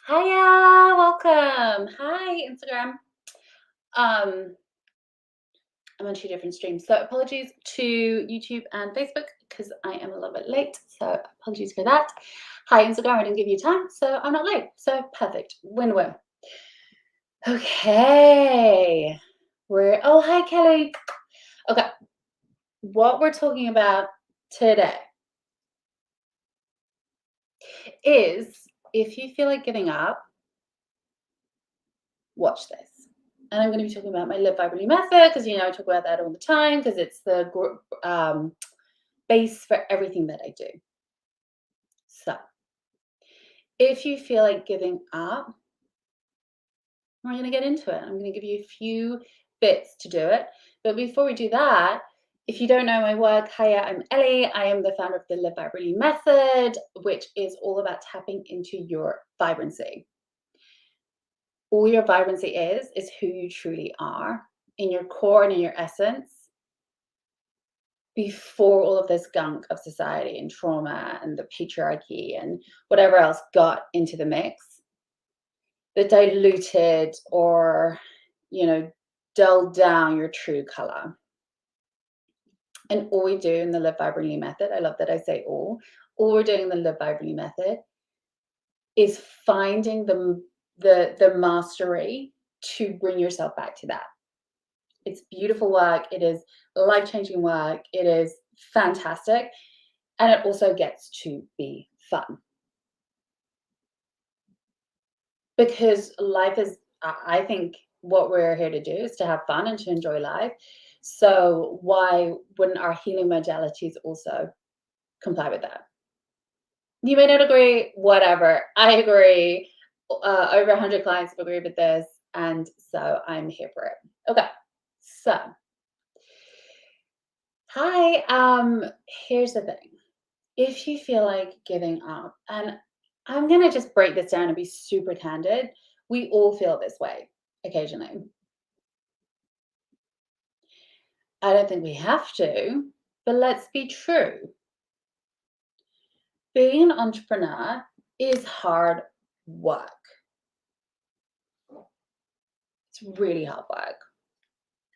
Hiya, welcome. Hi, Instagram. Um, I'm on two different streams, so apologies to YouTube and Facebook because I am a little bit late. So apologies for that. Hi, Instagram. I didn't give you time, so I'm not late. So perfect. Win-win. Okay. Oh, hi, Kelly. Okay. What we're talking about today is if you feel like giving up, watch this. And I'm going to be talking about my Live Vibrantly method because I talk about that all the time because it's the base for everything that I do. So, if you feel like giving up, we're going to get into it. I'm going to give you a few bits to do it. But before we do that, if you don't know my work, hiya, I'm Ellie. I am the founder of the Live Vibrantly method, which is all about tapping into your vibrancy. All your vibrancy is who you truly are in your core and in your essence before all of this gunk of society and trauma and the patriarchy and whatever else got into the mix that diluted or, dulled down your true color. And all we do in the Live Vibrantly method, I love that I say all we're doing in the Live Vibrantly method is finding the mastery to bring yourself back to that. It's beautiful work. It is life-changing work. It is fantastic. And it also gets to be fun. Because life is, I think what we're here to do is to have fun and to enjoy life. So why wouldn't our healing modalities also comply with that? You may not agree, whatever. I agree. Over 100 clients have agreed with this. And so I'm here for it. Okay. So, hi. Here's the thing. If you feel like giving up, and I'm going to just break this down and be super candid, we all feel this way occasionally. I don't think we have to, but let's be true. Being an entrepreneur is hard work. It's really hard work.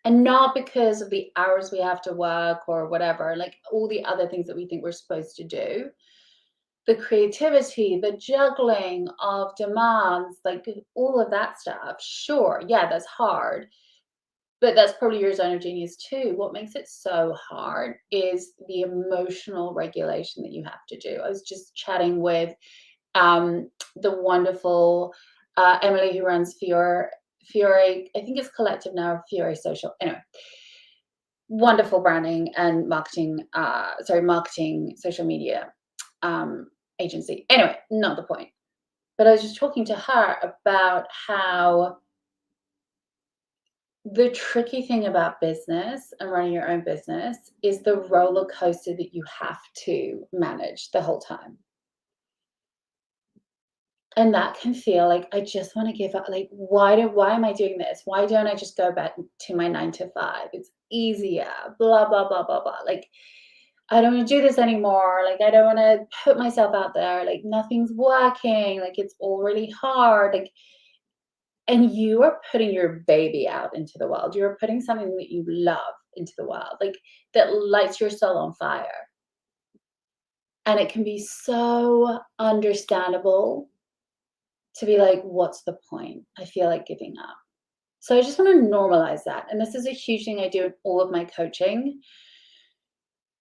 And not because of the hours we have to work or whatever, like all the other things that we think we're supposed to do. The creativity, the juggling of demands, like all of that stuff. Sure, yeah, that's hard. But that's probably your zone of genius too. What makes it so hard is the emotional regulation that you have to do. I was just chatting with the wonderful Emily who runs Fiore, I think it's collective now, Fiore Social. Anyway, wonderful branding and marketing social media agency. Anyway, not the point. But I was just talking to her about how the tricky thing about business and running your own business is the roller coaster that you have to manage the whole time. And that can feel like I just want to give up. Like, why am I doing this? Why don't I just go back to my 9 to 5? It's easier, blah, blah, blah, blah, blah. Like, I don't want to do this anymore. Like, I don't want to put myself out there. Like, nothing's working. Like, it's all really hard. Like, and you are putting your baby out into the world. You're putting something that you love into the world, like that lights your soul on fire. And it can be so understandable to be like, what's the point? I feel like giving up. So I just want to normalize that. And this is a huge thing I do in all of my coaching.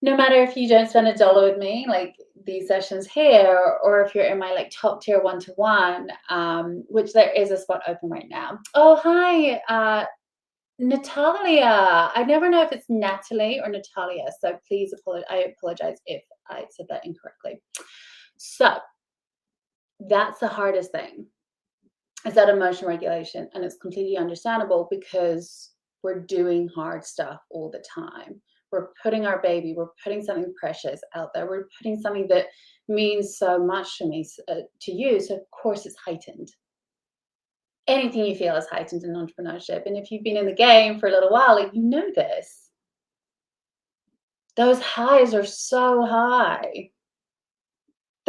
No matter if you don't spend $1 with me, like these sessions here, or if you're in my like top tier one-to-one, which there is a spot open right now. Oh, hi, Natalia. I never know if it's Natalie or Natalia. So please I apologize if I said that incorrectly. So that's the hardest thing, is that emotion regulation. And it's completely understandable because we're doing hard stuff all the time. We're putting our baby, we're putting something precious out there. We're putting something that means so much to me, to you. So of course it's heightened. Anything you feel is heightened in entrepreneurship. And if you've been in the game for a little while, like, you know this. Those highs are so high.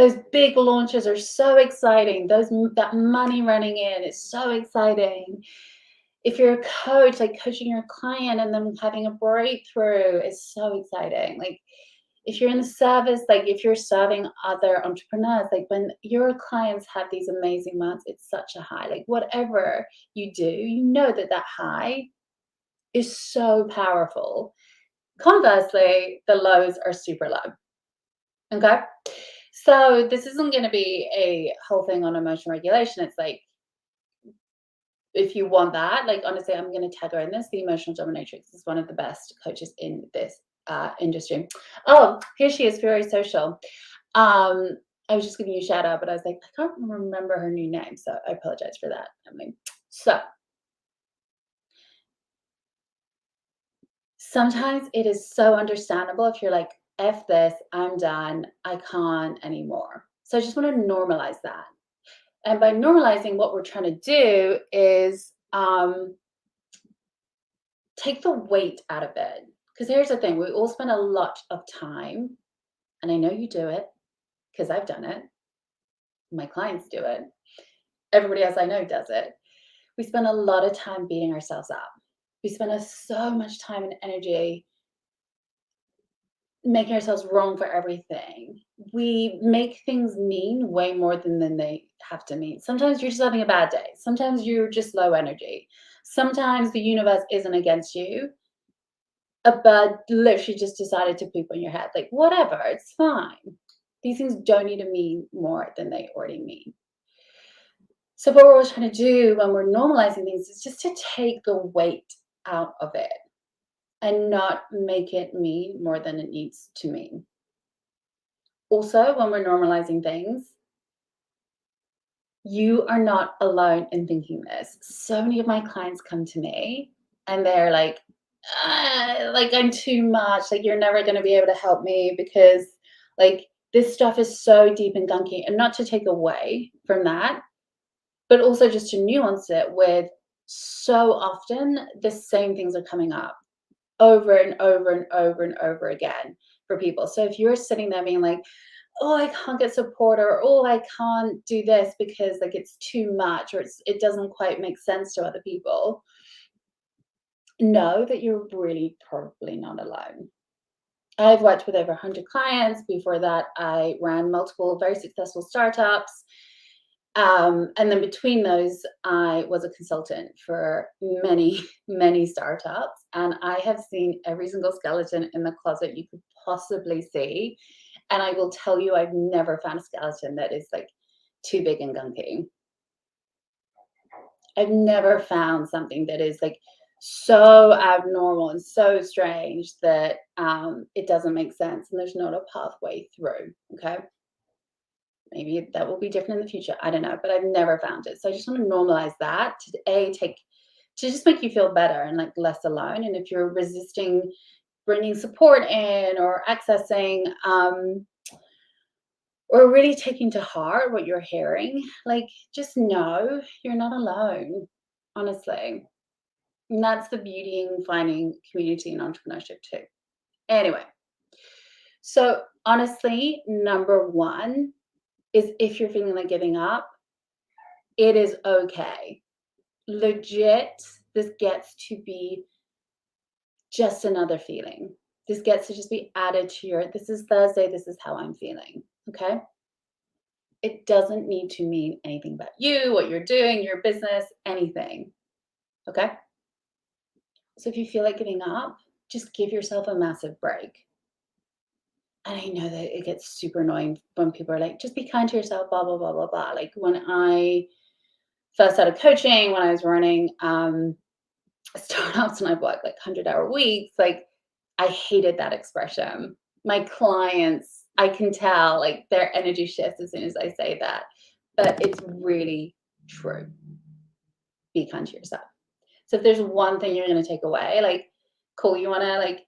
Those big launches are so exciting. That money running in is so exciting. If you're a coach, like coaching your client and then having a breakthrough is so exciting. Like if you're in the service, like if you're serving other entrepreneurs, like when your clients have these amazing months, it's such a high. Like whatever you do, you know that that high is so powerful. Conversely, the lows are super low. Okay. So this isn't going to be a whole thing on emotional regulation. It's like, if you want that, like honestly, I'm going to tag her in this. The emotional dominatrix is one of the best coaches in this industry. Oh, here she is, very social. I was just giving you a shout out, but I was like, I can't remember her new name, so I apologize for that, Emily. So sometimes it is so understandable if you're like, F this, I'm done, I can't anymore. So I just want to normalize that. And by normalizing, what we're trying to do is take the weight out of it. Because here's the thing, we all spend a lot of time, and I know you do it because I've done it. My clients do it. Everybody else I know does it. We spend a lot of time beating ourselves up. We spend so much time and energy making ourselves wrong for everything. We make things mean way more than they have to mean. Sometimes you're just having a bad day. Sometimes you're just low energy. Sometimes the universe isn't against you. A bird literally just decided to poop on your head. Like, whatever, it's fine. These things don't need to mean more than they already mean. So what we're always trying to do when we're normalizing things is just to take the weight out of it and not make it mean more than it needs to mean. Also, when we're normalizing things, you are not alone in thinking this. So many of my clients come to me and they're like I'm too much. Like you're never going to be able to help me because like this stuff is so deep and gunky. And not to take away from that, but also just to nuance it with so often the same things are coming up over and over and over and over again for people. So if you're sitting there being like, oh, I can't get support, or oh, I can't do this because like it's too much, or it doesn't quite make sense to other people, know that you're really probably not alone. I've worked with over 100 clients. Before that, I ran multiple very successful startups. And then between those, I was a consultant for many, many startups. And I have seen every single skeleton in the closet you could possibly see. And I will tell you, I've never found a skeleton that is like too big and gunky. I've never found something that is like so abnormal and so strange that it doesn't make sense and there's not a pathway through. Okay. Maybe that will be different in the future. I don't know, but I've never found it. So I just want to normalize that to just make you feel better and like less alone. And if you're resisting bringing support in or accessing or really taking to heart what you're hearing, like just know you're not alone, honestly. And that's the beauty in finding community and entrepreneurship too. Anyway, so honestly, number one is if you're feeling like giving up, it is okay. Legit, this gets to be just another feeling. This gets to just be added to your, this is Thursday, this is how I'm feeling. Okay. It doesn't need to mean anything about you, what you're doing, your business, anything. Okay. So if you feel like giving up, just give yourself a massive break. And I know that it gets super annoying when people are like, just be kind to yourself, blah, blah, blah, blah, blah. Like when I first started coaching, when I was running startups and I've worked like 100-hour weeks, like I hated that expression. My clients, I can tell like their energy shifts as soon as I say that, but it's really true. Be kind to yourself. So if there's one thing you're going to take away, like, cool, you want to like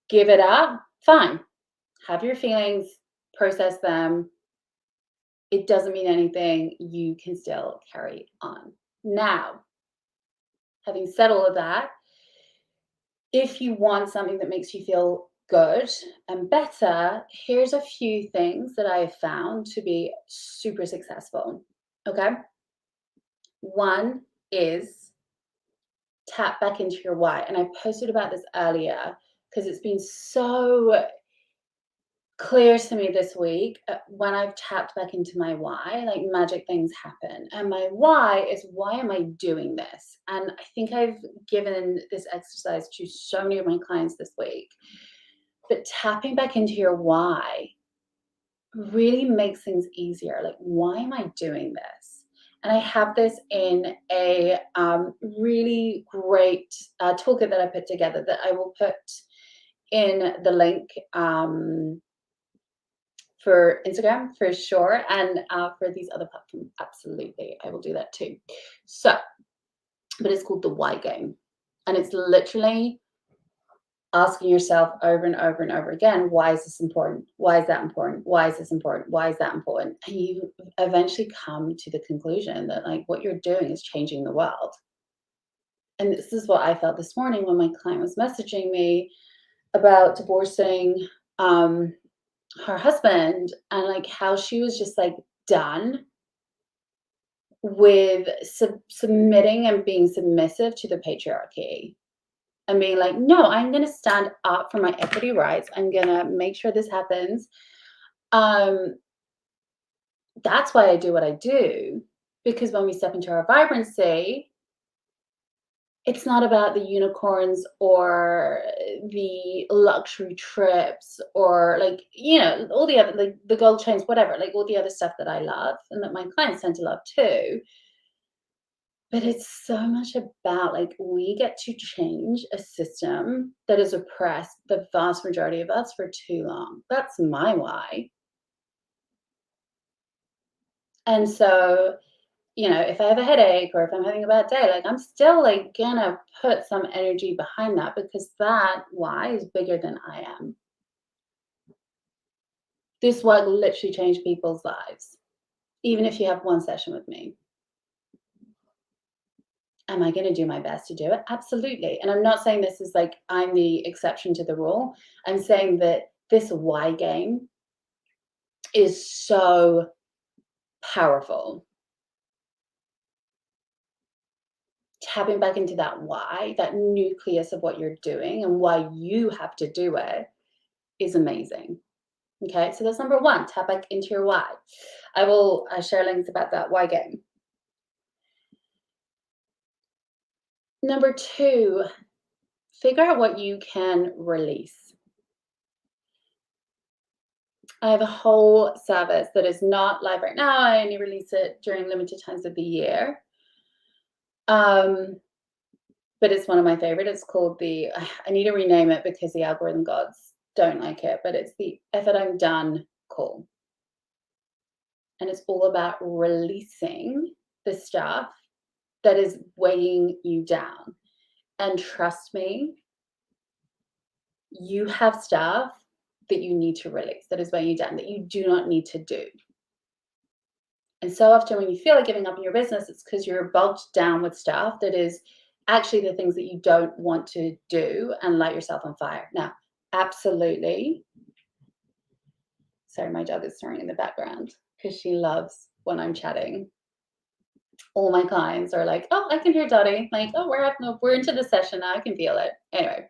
give it up, fine. Have your feelings, process them. It doesn't mean anything. You can still carry on. Now, having said all of that, if you want something that makes you feel good and better, here's a few things that I have found to be super successful. Okay. One is tap back into your why. And I posted about this earlier because it's been so clear to me this week. When I've tapped back into my why, like magic things happen. And my why is, why am I doing this? And I think I've given this exercise to so many of my clients this week. But tapping back into your why really makes things easier. Like, why am I doing this? And I have this in a really great toolkit that I put together that I will put in the link for Instagram for sure. And for these other platforms, absolutely, I will do that too. So, but it's called the why game. And it's literally asking yourself over and over and over again, why is this important? Why is that important? Why is this important? Why is that important? And you eventually come to the conclusion that, like, what you're doing is changing the world. And this is what I felt this morning when my client was messaging me about divorcing her husband, and like how she was just like done with submitting and being submissive to the patriarchy. And being like, no, I'm going to stand up for my equity rights. I'm going to make sure this happens. That's why I do what I do. Because when we step into our vibrancy, it's not about the unicorns or the luxury trips or, like, you know, all the other, like the gold chains, whatever, like all the other stuff that I love and that my clients tend to love too. But it's so much about, like, we get to change a system that has oppressed the vast majority of us for too long. That's my why. And so, you know, if I have a headache or if I'm having a bad day, like, I'm still like gonna put some energy behind that because that why is bigger than I am. This work literally changed people's lives, even if you have one session with me. Am I going to do my best to do it? Absolutely. And I'm not saying this is like I'm the exception to the rule. I'm saying that this why game is so powerful. Tapping back into that why, that nucleus of what you're doing and why you have to do it, is amazing. Okay, so that's number one, tap back into your why. I will share links about that why game. Number two, figure out what you can release. I have a whole service that is not live right now. I only release it during limited times of the year. But it's one of my favorite. It's called the, I need to rename it because the algorithm gods don't like it, but it's the Effort I'm Done call. And it's all about releasing the stuff that is weighing you down. And trust me, you have stuff that you need to release that is weighing you down, that you do not need to do. And so often when you feel like giving up in your business, it's because you're bogged down with stuff that is actually the things that you don't want to do and light yourself on fire. Now, absolutely. Sorry, my dog is snoring in the background because she loves when I'm chatting. All my clients are like, oh, I can hear Dottie. Like, oh, we're into the session now. I can feel it. Anyway.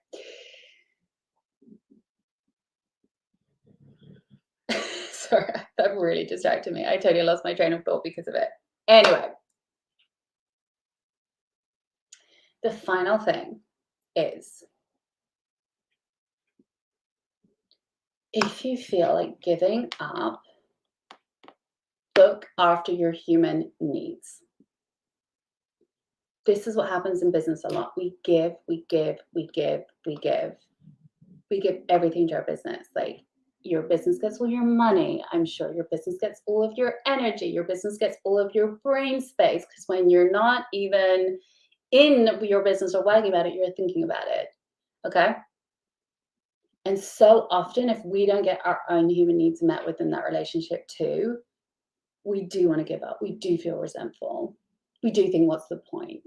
Sorry, that really distracted me. I totally lost my train of thought because of it. Anyway, the final thing is, if you feel like giving up, look after your human needs. This is what happens in business a lot. We give, we give, we give, we give. We give everything to our business. Like, your business gets all your money. I'm sure your business gets all of your energy. Your business gets all of your brain space, because when you're not even in your business or worrying about it, you're thinking about it. Okay? And so often, if we don't get our own human needs met within that relationship too, we do want to give up. We do feel resentful. We do think, what's the point?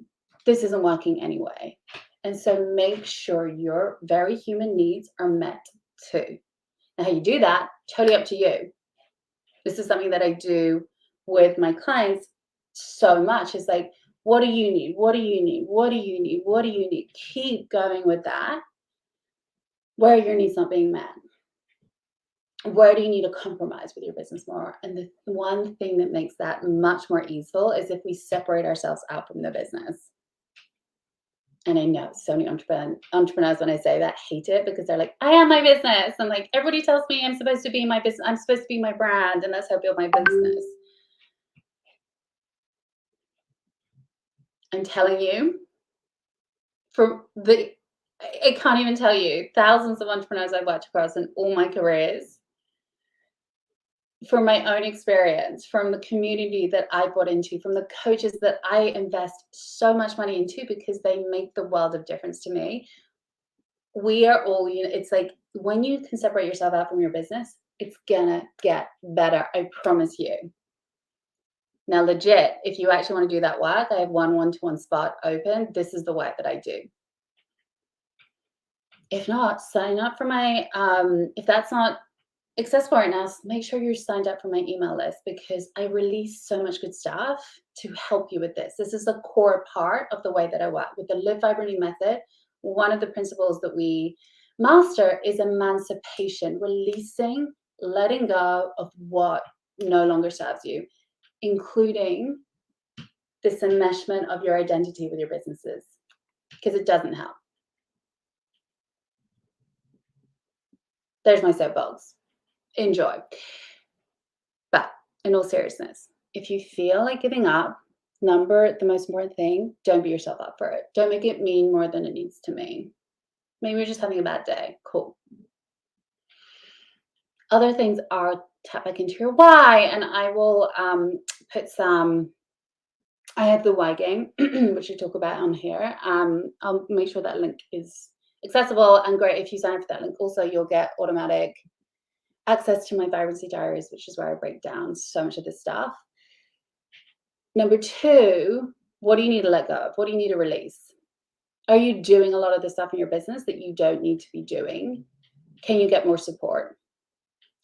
This isn't working anyway. And so make sure your very human needs are met too. And how you do that, totally up to you. This is something that I do with my clients so much. Is like, what do you need? What do you need? What do you need? What do you need? Keep going with that. Where your needs not being met. Where do you need to compromise with your business more? And the one thing that makes that much more easeful is if we separate ourselves out from the business. And I know so many entrepreneurs, when I say that, hate it because they're like, I am my business. And like, everybody tells me I'm supposed to be my business. I'm supposed to be my brand. And that's how I build my business. I'm telling you, I can't even tell you, thousands of entrepreneurs I've worked across in all my careers, from my own experience, from the community that I bought into, from the coaches that I invest so much money into because they make the world of difference to me. We are all, it's like when you can separate yourself out from your business, it's gonna get better. I promise you. Now, legit, if you actually want to do that work, I have one-to-one spot open. This is the work that I do. If not, sign up for my, if that's not accessible right now, make sure you're signed up for my email list because I release so much good stuff to help you with this. This is a core part of the way that I work. With the Live Vibrantly method, one of the principles that we master is emancipation, releasing, letting go of what no longer serves you, including this enmeshment of your identity with your businesses, because it doesn't help. There's my soapbox. Enjoy. But in all seriousness, if you feel like giving up, the most important thing, don't beat yourself up for it. Don't make it mean more than it needs to mean. Maybe you're just having a bad day. Cool. Other things are tap back into your why, and I will put some. I have the why game, which I talk about on here. I'll make sure that link is accessible and great. If you sign up for that link, also you'll get automatic access to my Vibrancy diaries, which is where I break down so much of this stuff. Number two, what do you need to let go of? What do you need to release? Are you doing a lot of the stuff in your business that you don't need to be doing? Can you get more support?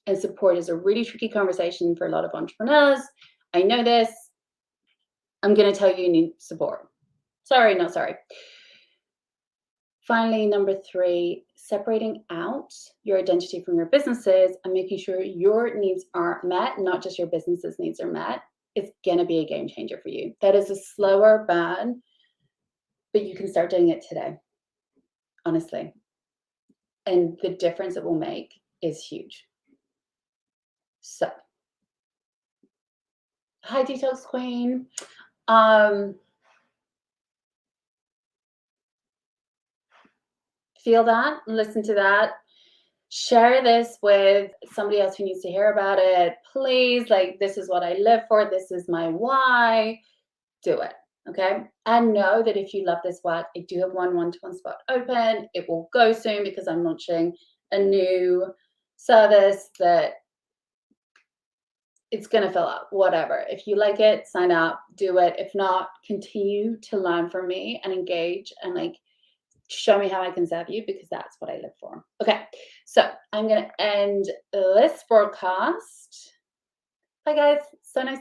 And support is a really tricky conversation for a lot of entrepreneurs. I know this. I'm going to tell you need support. Sorry, not sorry. Finally, number three, separating out your identity from your businesses and making sure your needs are met, not just your business's needs are met, is going to be a game changer for you. That is a slower burn, but you can start doing it today, honestly. And the difference it will make is huge. So, hi, Detox Queen. Feel that, listen to that, share this with somebody else who needs to hear about it. Please, like, this is what I live for. This is my why. Do it. Okay. And know that if you love this work, I do have one-to-one spot open. It will go soon because I'm launching a new service that it's going to fill up, whatever. If you like it, sign up, do it. If not, continue to learn from me and engage and like show me how I can serve you because that's what I live for. Okay, so I'm going to end this broadcast. Bye, guys. So nice